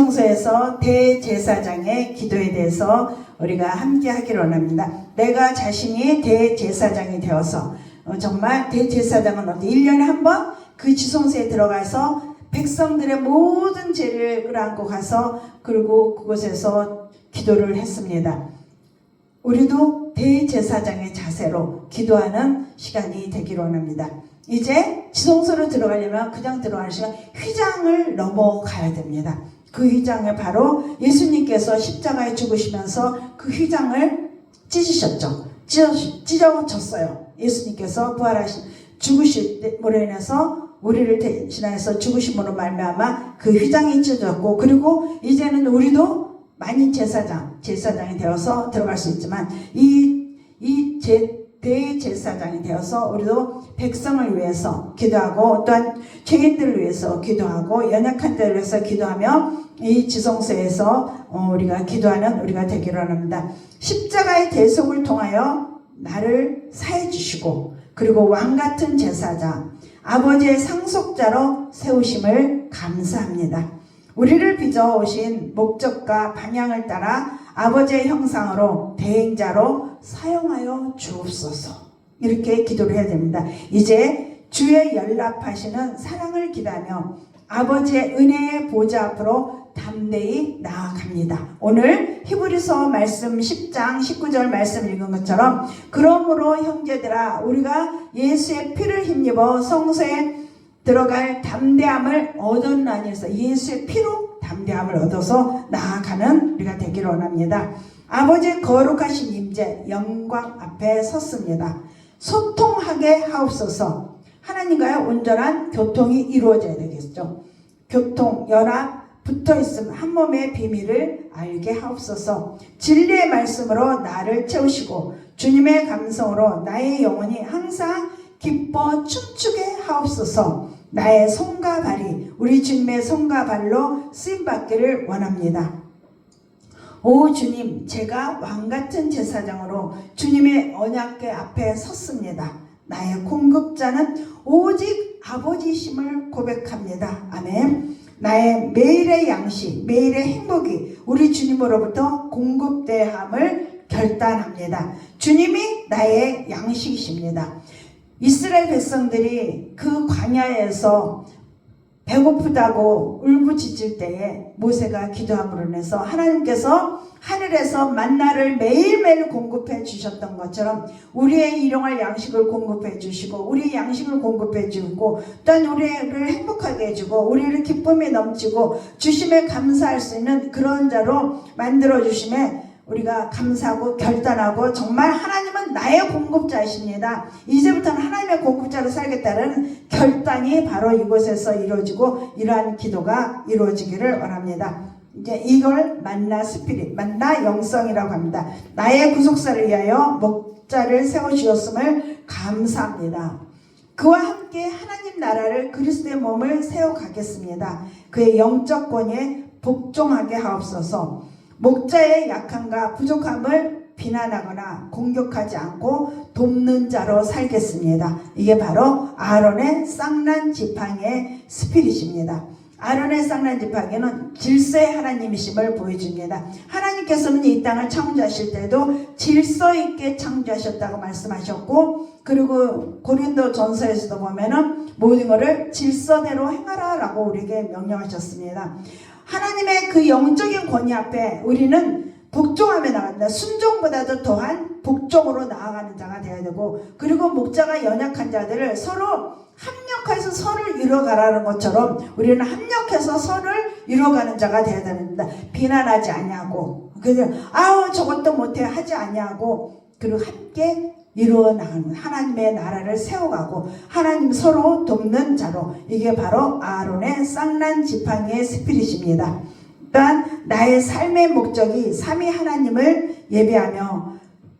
지성소에서 대제사장의 기도에 대해서 우리가 함께 하기를 원합니다. 내가 자신이 대제사장이 되어서 정말 대제사장은 어디 1년에 한 번 그 지성소에 들어가서 백성들의 모든 죄를 끌어안고 가서 그리고 그곳에서 기도를 했습니다. 우리도 대제사장의 자세로 기도하는 시간이 되기를 원합니다. 이제 지성소로 들어가려면 그냥 들어가는 시간 휘장을 넘어가야 됩니다. 그 휘장을 바로 예수님께서 십자가에 죽으시면서 그 휘장을 찢으셨죠. 찢어졌어요. 예수님께서 부활하신 죽으심으로 인해서 우리를 대신해서 죽으심으로 말미암아 그 휘장이 찢어졌고, 그리고 이제는 우리도 만인 제사장이 되어서 들어갈 수 있지만 대제사장이 되어서 우리도 백성을 위해서 기도하고 또한 죄인들을 위해서 기도하고 연약한 자를 위해서 기도하며 이 지성소에서 우리가 기도하는 우리가 되기를 원합니다. 십자가의 대속을 통하여 나를 사해 주시고 그리고 왕같은 제사장 아버지의 상속자로 세우심을 감사합니다. 우리를 빚어오신 목적과 방향을 따라 아버지의 형상으로 대행자로 사용하여 주옵소서. 이렇게 기도를 해야 됩니다. 이제 주의 연락하시는 사랑을 기다며 아버지의 은혜의 보좌 앞으로 담대히 나아갑니다. 오늘 히브리서 말씀 10장 19절 말씀 읽은 것처럼 그러므로 형제들아 우리가 예수의 피를 힘입어 성소에 들어갈 담대함을 얻었나니 해서 예수의 피로 담대함을 얻어서 나아가는 우리가 되기를 원합니다. 아버지의 거룩하신 임재 영광 앞에 섰습니다. 소통하게 하옵소서. 하나님과의 온전한 교통이 이루어져야 되겠죠. 교통, 연합, 붙어있음 한 몸의 비밀을 알게 하옵소서. 진리의 말씀으로 나를 채우시고 주님의 감성으로 나의 영혼이 항상 기뻐 춤추게 하옵소서. 나의 손과 발이 우리 주님의 손과 발로 쓰임받기를 원합니다. 오 주님, 제가 왕같은 제사장으로 주님의 언약궤 앞에 섰습니다. 나의 공급자는 오직 아버지심을 고백합니다. 아멘. 나의 매일의 양식, 매일의 행복이 우리 주님으로부터 공급되함을 결단합니다. 주님이 나의 양식이십니다. 이스라엘 백성들이 그 광야에서 배고프다고 울부짖을 때에 모세가 기도함으로 인해서 하나님께서 하늘에서 만나를 매일매일 공급해 주셨던 것처럼 우리의 일용할 양식을 공급해 주시고 우리의 양식을 공급해 주고 또한 우리를 행복하게 해주고 우리를 기쁨에 넘치고 주심에 감사할 수 있는 그런 자로 만들어 주심에 우리가 감사하고 결단하고 정말 하나님은 나의 공급자이십니다. 이제부터는 하나님의 공급자로 살겠다는 결단이 바로 이곳에서 이루어지고 이러한 기도가 이루어지기를 원합니다. 이제 이걸 만나 스피릿, 만나 영성이라고 합니다. 나의 구속사를 위하여 목자를 세워주셨음을 감사합니다. 그와 함께 하나님 나라를 그리스도의 몸을 세워가겠습니다. 그의 영적 권위에 복종하게 하옵소서. 목자의 약함과 부족함을 비난하거나 공격하지 않고 돕는 자로 살겠습니다. 이게 바로 아론의 쌍난 지팡이의 스피릿입니다. 아론의 쌍난 지팡이는 질서의 하나님이심을 보여줍니다. 하나님께서는 이 땅을 창조하실 때도 질서 있게 창조하셨다고 말씀하셨고, 그리고 고린도 전서에서도 보면은 모든 것을 질서대로 행하라 라고 우리에게 명령하셨습니다. 하나님의 그 영적인 권위 앞에 우리는 복종하며 나간다. 순종보다도 더한 복종으로 나아가는 자가 되어야 되고, 그리고 목자가 연약한 자들을 서로 합력해서 선을 이루어가라는 것처럼 우리는 합력해서 선을 이루어가는 자가 되어야 됩니다. 비난하지 아니하고 그래서 아우 저것도 못해 하지 아니하고, 그리고 함께 이루어나가는 하나님의 나라를 세워가고 하나님 서로 돕는 자로, 이게 바로 아론의 쌍난 지팡이의 스피릿입니다. 또한 나의 삶의 목적이 삼위 하나님을 예배하며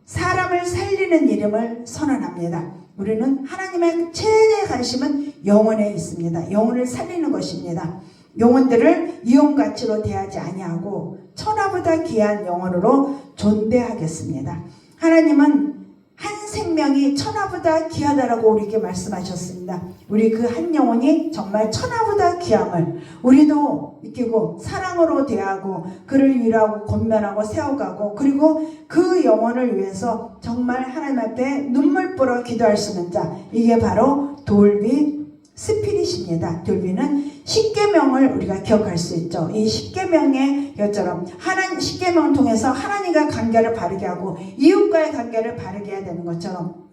사람을 살리는 이름을 선언합니다. 우리는 하나님의 최대 관심은 영혼에 있습니다. 영혼을 살리는 것입니다. 영혼들을 이용가치로 대하지 아니하고 천하보다 귀한 영혼으로 존대하겠습니다. 하나님은 한 생명 생명이 천하보다 귀하다라고 우리에게 말씀하셨습니다. 우리 그 한 영혼이 정말 천하보다 귀함을 우리도 느끼고 사랑으로 대하고 그를 위로하고 권면하고 세워가고 그리고 그 영혼을 위해서 정말 하나님 앞에 눈물 뿌려 기도할 수 있는 자, 이게 바로 돌비 스피릿입니다. 돌비는 십계명을 우리가 기억할 수 있죠. 이 십계명의 것처럼 십계명을 통해서 하나님과 관계를 바르게 하고 이웃과의 관계를 바르게 해야 되는 것처럼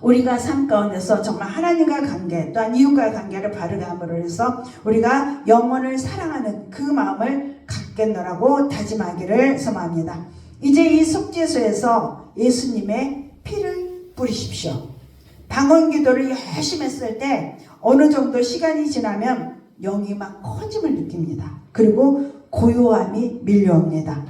우리가 삶 가운데서 정말 하나님과 관계 또한 이웃과의 관계를 바르게 함으로 해서 우리가 영혼을 사랑하는 그 마음을 갖겠노라고 다짐하기를 소망합니다. 이제 이 속죄소에서 예수님의 피를 뿌리십시오. 방언 기도를 열심히 했을 때 어느 정도 시간이 지나면 영이 막 커짐을 느낍니다. 그리고 고요함이 밀려옵니다.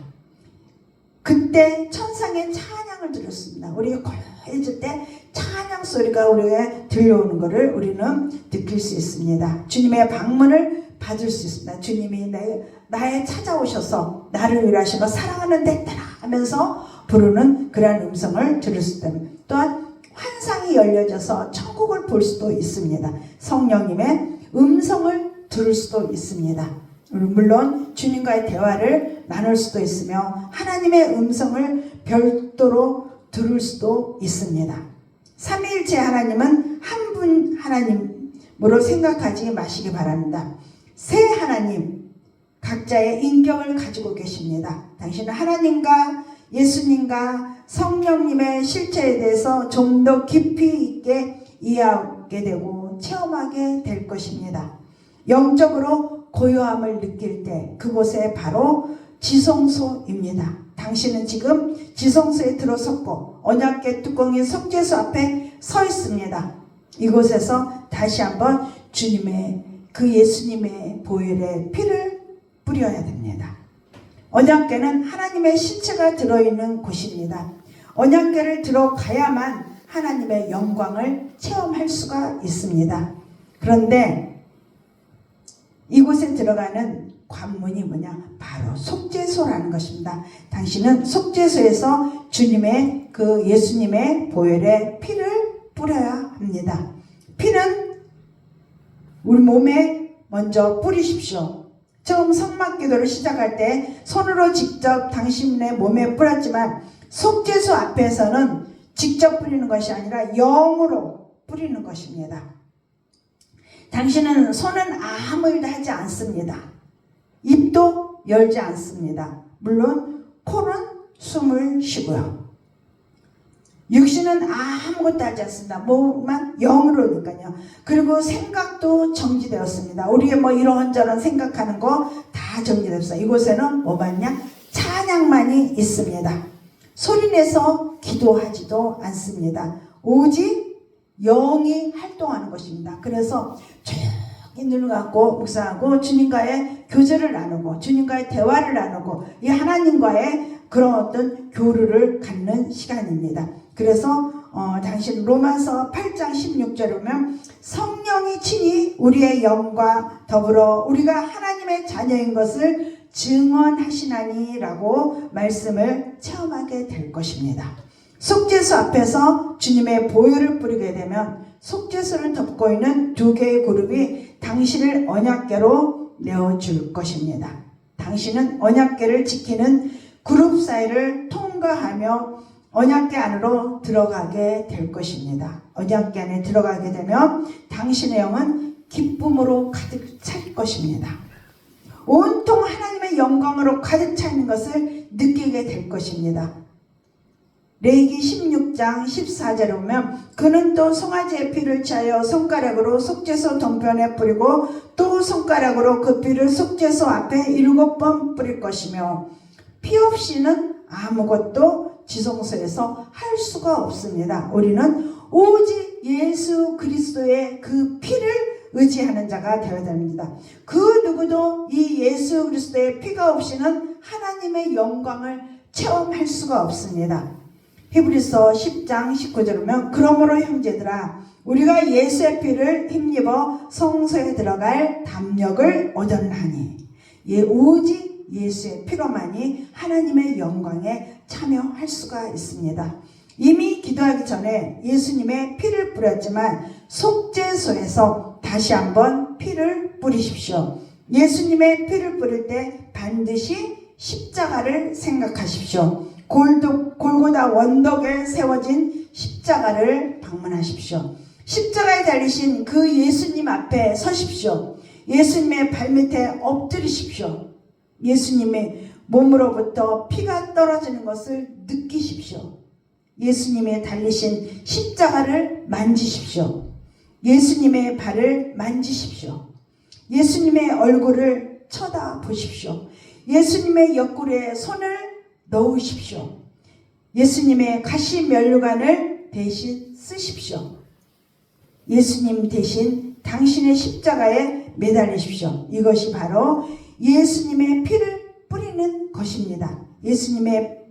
그때 천상의 찬양을 들었습니다. 우리가 고요해질 때 찬양 소리가 우리에게 들려오는 것을 우리는 느낄 수 있습니다. 주님의 방문을 받을 수 있습니다. 주님이 나에 찾아오셔서 나를 위하시고 사랑하는 데 따라 하면서 부르는 그러한 음성을 들을 수 있습니다. 또한 환상이 열려져서 천국을 볼 수도 있습니다. 성령님의 음성을 들을 수도 있습니다. 물론 주님과의 대화를 나눌 수도 있으며 하나님의 음성을 별도로 들을 수도 있습니다. 삼위일체 하나님은 한 분 하나님으로 생각하지 마시기 바랍니다. 세 하나님 각자의 인격을 가지고 계십니다. 당신은 하나님과 예수님과 성령님의 실체에 대해서 좀 더 깊이 있게 이해하게 되고 체험하게 될 것입니다. 영적으로 고요함을 느낄 때 그곳에 바로 지성소입니다. 당신은 지금 지성소에 들어섰고 언약궤 뚜껑인 속죄소 앞에 서 있습니다. 이곳에서 다시 한번 주님의 그 예수님의 보혈의 피를 뿌려야 됩니다. 언약궤는 하나님의 신체가 들어있는 곳입니다. 언약궤를 들어가야만 하나님의 영광을 체험할 수가 있습니다. 그런데 이곳에 들어가는 관문이 뭐냐? 바로 속죄소라는 것입니다. 당신은 속죄소에서 주님의 그 예수님의 보혈의 피를 뿌려야 합니다. 피는 우리 몸에 먼저 뿌리십시오. 처음 성막기도를 시작할 때 손으로 직접 당신의 몸에 뿌렸지만 속죄소 앞에서는 직접 뿌리는 것이 아니라 영으로 뿌리는 것입니다. 당신은 손은 아무 일도 하지 않습니다. 입도 열지 않습니다. 물론 코는 숨을 쉬고요. 육신은 아무것도 하지 않습니다. 몸만 영으로니까요. 그리고 생각도 정지되었습니다. 우리의 이런저런 생각하는 거 다 정지되었어요. 이곳에는 뭐만냐? 찬양만이 있습니다. 소리내서 기도하지도 않습니다. 오직 영이 활동하는 것입니다. 그래서 조용히 눈을 감고 묵상하고 주님과의 교제를 나누고 주님과의 대화를 나누고 이 하나님과의 그런 어떤 교류를 갖는 시간입니다. 그래서 당신 로마서 8장 16절에 보면 성령이 친히 우리의 영과 더불어 우리가 하나님의 자녀인 것을 증언하시나니 라고 말씀을 체험하게 될 것입니다. 속죄소 앞에서 주님의 보혈을 뿌리게 되면 속죄소를 덮고 있는 두 개의 그룹이 당신을 언약궤로 내어줄 것입니다. 당신은 언약궤를 지키는 그룹 사이를 통과하며 언약궤 안으로 들어가게 될 것입니다. 언약궤 안에 들어가게 되면 당신의 영은 기쁨으로 가득 찰 것입니다. 온통 하나님의 영광으로 가득 차 있는 것을 느끼게 될 것입니다. 레위기 16장 14절에 보면 그는 또 송아지의 피를 취하여 손가락으로 속죄소 동편에 뿌리고 또 손가락으로 그 피를 속죄소 앞에 7번 뿌릴 것이며 피 없이는 아무것도 지성소에서 할 수가 없습니다. 우리는 오직 예수 그리스도의 그 피를 의지하는 자가 되어야 됩니다. 그 누구도 이 예수 그리스도의 피가 없이는 하나님의 영광을 체험할 수가 없습니다. 히브리서 10장 19절에 보면 그러므로 형제들아 우리가 예수의 피를 힘입어 성소에 들어갈 담력을 얻었나니 오직 예수의 피로만이 하나님의 영광에 참여할 수가 있습니다. 이미 기도하기 전에 예수님의 피를 뿌렸지만 속죄소에서 다시 한번 피를 뿌리십시오. 예수님의 피를 뿌릴 때 반드시 십자가를 생각하십시오. 골고다 원덕에 세워진 십자가를 방문하십시오. 십자가에 달리신 그 예수님 앞에 서십시오. 예수님의 발밑에 엎드리십시오. 예수님의 몸으로부터 피가 떨어지는 것을 느끼십시오. 예수님의 달리신 십자가를 만지십시오. 예수님의 발을 만지십시오. 예수님의 얼굴을 쳐다보십시오. 예수님의 옆구리에 손을 넣으십시오. 예수님의 가시 면류관을 대신 쓰십시오. 예수님 대신 당신의 십자가에 매달리십시오. 이것이 바로 예수님의 피를 뿌리는 것입니다. 예수님의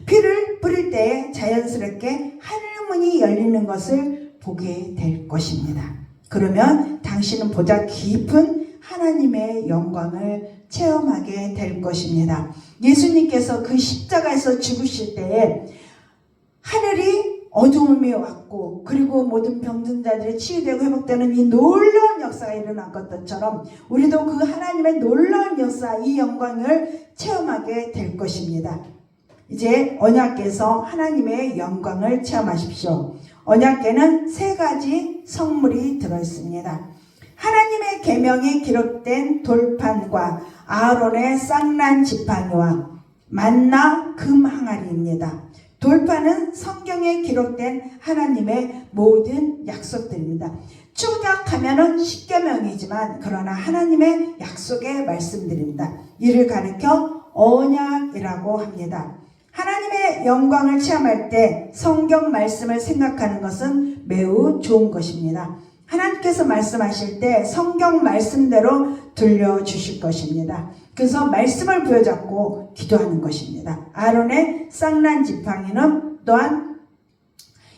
피를 뿌릴 때 자연스럽게 하늘문이 열리는 것을 보게 될 것입니다. 그러면 당신은 보다 깊은 하나님의 영광을 체험하게 될 것입니다. 예수님께서 그 십자가에서 죽으실 때에 하늘이 어두움이 왔고 그리고 모든 병든 자들이 치유되고 회복되는 이 놀라운 역사가 일어난 것처럼 우리도 그 하나님의 놀라운 역사, 이 영광을 체험하게 될 것입니다. 이제 언약궤에서 하나님의 영광을 체험하십시오. 언약궤는 3가지 성물이 들어있습니다. 하나님의 계명이 기록된 돌판과 아론의 쌍난 지팡이와 만나 금 항아리입니다. 돌판은 성경에 기록된 하나님의 모든 약속들입니다. 축약하면은 십계명이지만 그러나 하나님의 약속의 말씀들입니다. 이를 가리켜 언약이라고 합니다. 하나님의 영광을 체험할 때 성경 말씀을 생각하는 것은 매우 좋은 것입니다. 하나님께서 말씀하실 때 성경 말씀대로 들려주실 것입니다. 그래서 말씀을 부여잡고 기도하는 것입니다. 아론의 쌍난 지팡이는 또한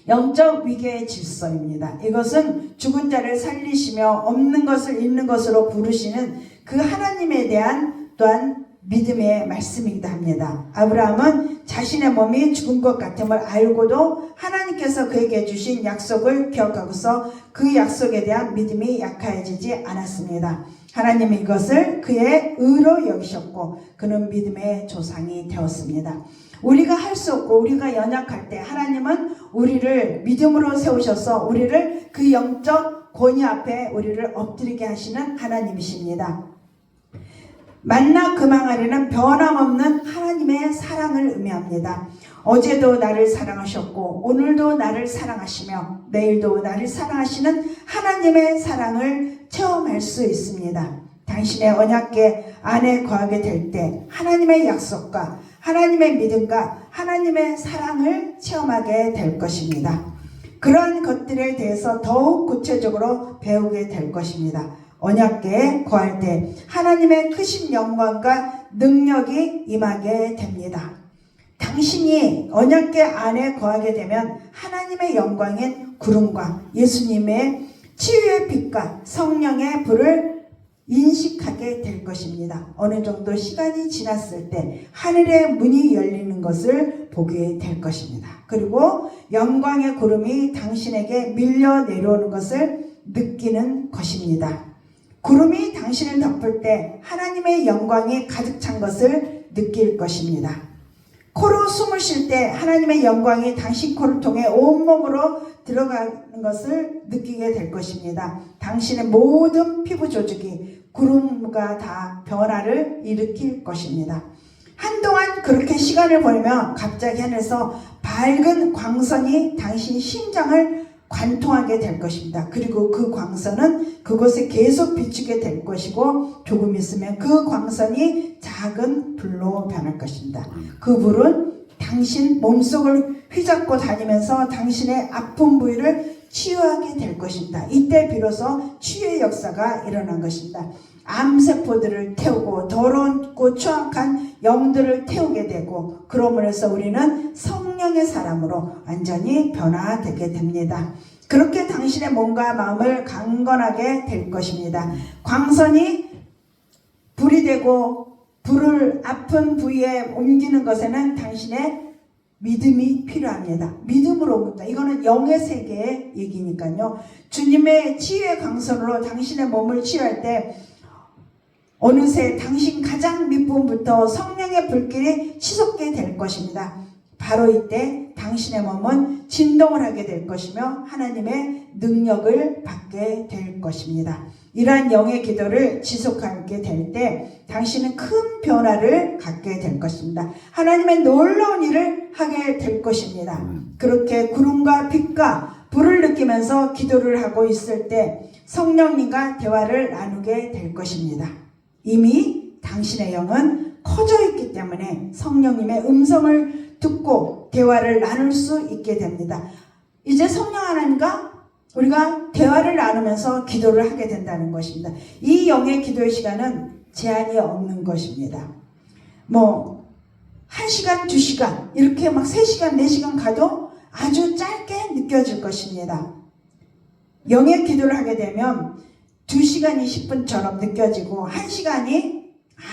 영적 위계의 질서입니다. 이것은 죽은 자를 살리시며 없는 것을 있는 것으로 부르시는 그 하나님에 대한 또한 믿음의 말씀이기도 합니다. 아브라함은 자신의 몸이 죽은 것 같음을 알고도 하나님께서 그에게 주신 약속을 기억하고서 그 약속에 대한 믿음이 약해지지 않았습니다. 하나님이 이것을 그의 의로 여기셨고 그는 믿음의 조상이 되었습니다. 우리가 할 수 없고 우리가 연약할 때 하나님은 우리를 믿음으로 세우셔서 우리를 그 영적 권위 앞에 우리를 엎드리게 하시는 하나님이십니다. 만나 금 항아리는 변함없는 하나님의 사랑을 의미합니다. 어제도 나를 사랑하셨고 오늘도 나를 사랑하시며 내일도 나를 사랑하시는 하나님의 사랑을 체험할 수 있습니다. 당신의 언약궤 안에 거하게 될 때 하나님의 약속과 하나님의 믿음과 하나님의 사랑을 체험하게 될 것입니다. 그러한 것들에 대해서 더욱 구체적으로 배우게 될 것입니다. 언약궤에 거할 때 하나님의 크신 영광과 능력이 임하게 됩니다. 당신이 언약궤 안에 거하게 되면 하나님의 영광인 구름과 예수님의 치유의 빛과 성령의 불을 인식하게 될 것입니다. 어느 정도 시간이 지났을 때 하늘의 문이 열리는 것을 보게 될 것입니다. 그리고 영광의 구름이 당신에게 밀려 내려오는 것을 느끼는 것입니다. 구름이 당신을 덮을 때 하나님의 영광이 가득 찬 것을 느낄 것입니다. 코로 숨을 쉴 때 하나님의 영광이 당신 코를 통해 온몸으로 들어가는 것을 느끼게 될 것입니다. 당신의 모든 피부 조직이 구름과 다 변화를 일으킬 것입니다. 한동안 그렇게 시간을 보내면 갑자기 하늘에서 밝은 광선이 당신 심장을 관통하게 될 것입니다. 그리고 그 광선은 그곳에 계속 비추게 될 것이고 조금 있으면 그 광선이 작은 불로 변할 것입니다. 그 불은 당신 몸속을 휘잡고 다니면서 당신의 아픈 부위를 치유하게 될 것입니다. 이때 비로소 치유의 역사가 일어난 것입니다. 암세포들을 태우고 더럽고 추악한 영들을 태우게 되고 그러므로 해서 우리는 성령의 사람으로 완전히 변화되게 됩니다. 그렇게 당신의 몸과 마음을 강건하게 될 것입니다. 광선이 불이 되고 불을 아픈 부위에 옮기는 것에는 당신의 믿음이 필요합니다. 믿음으로 옵니다. 이거는 영의 세계의 얘기니까요. 주님의 치유의 강선으로 당신의 몸을 치유할 때 어느새 당신 가장 밑부분부터 성령의 불길이 치솟게 될 것입니다. 바로 이때 당신의 몸은 진동을 하게 될 것이며 하나님의 능력을 받게 될 것입니다. 이러한 영의 기도를 지속하게 될 때 당신은 큰 변화를 갖게 될 것입니다. 하나님의 놀라운 일을 하게 될 것입니다. 그렇게 구름과 빛과 불을 느끼면서 기도를 하고 있을 때 성령님과 대화를 나누게 될 것입니다. 이미 당신의 영은 커져 있기 때문에 성령님의 음성을 듣고 대화를 나눌 수 있게 됩니다. 이제 성령 하나님과 우리가 대화를 나누면서 기도를 하게 된다는 것입니다. 이 영의 기도의 시간은 제한이 없는 것입니다. 1시간, 2시간 이렇게 막 3시간, 4시간 가도 아주 짧게 느껴질 것입니다. 영의 기도를 하게 되면 2시간 20분처럼 느껴지고 1시간이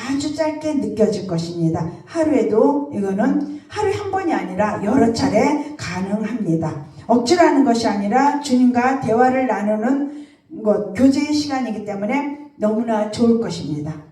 아주 짧게 느껴질 것입니다. 하루에도 이거는 하루에 한 번이 아니라 여러 차례 가능합니다. 억지로 하는 것이 아니라 주님과 대화를 나누는 것, 교제의 시간이기 때문에 너무나 좋을 것입니다.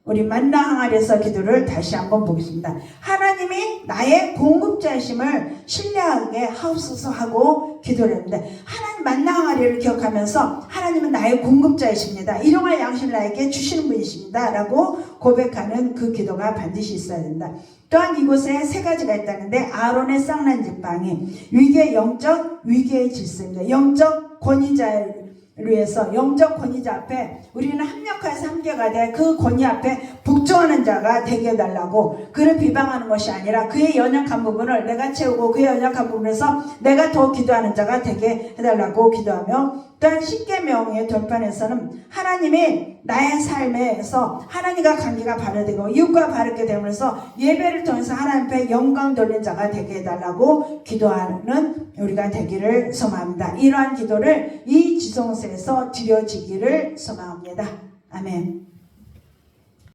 우리 만나 항아리에서 기도를 다시 한번 보겠습니다. 하나님이 나의 공급자이심을 신뢰하게 하옵소서 하고 기도를 했는데, 하나님 만나 항아리를 기억하면서 하나님은 나의 공급자이십니다. 일용할 양식을 나에게 주시는 분이십니다 라고 고백하는 그 기도가 반드시 있어야 된다. 또한 이곳에 3가지가 있다는데, 아론의 쌍난 지팡이, 영적 위계의 질서입니다. 영적 권위자를 위해서, 영적 권위자 앞에 우리는 합력하여서 함께가 돼 그 권위 앞에 복종하는 자가 되게 해달라고, 그를 비방하는 것이 아니라 그의 연약한 부분을 내가 채우고 그의 연약한 부분에서 내가 더 기도하는 자가 되게 해달라고 기도하며, 또한 십계명의 돌판에서는 하나님이 나의 삶에서 하나님과 관계가 발효되고 이웃과 바르게 되면서 예배를 통해서 하나님 앞에 영광 돌린 자가 되게 해달라고 기도하는 우리가 되기를 소망합니다. 이러한 기도를 이 지성소에서 드려지기를 소망합니다. 아멘.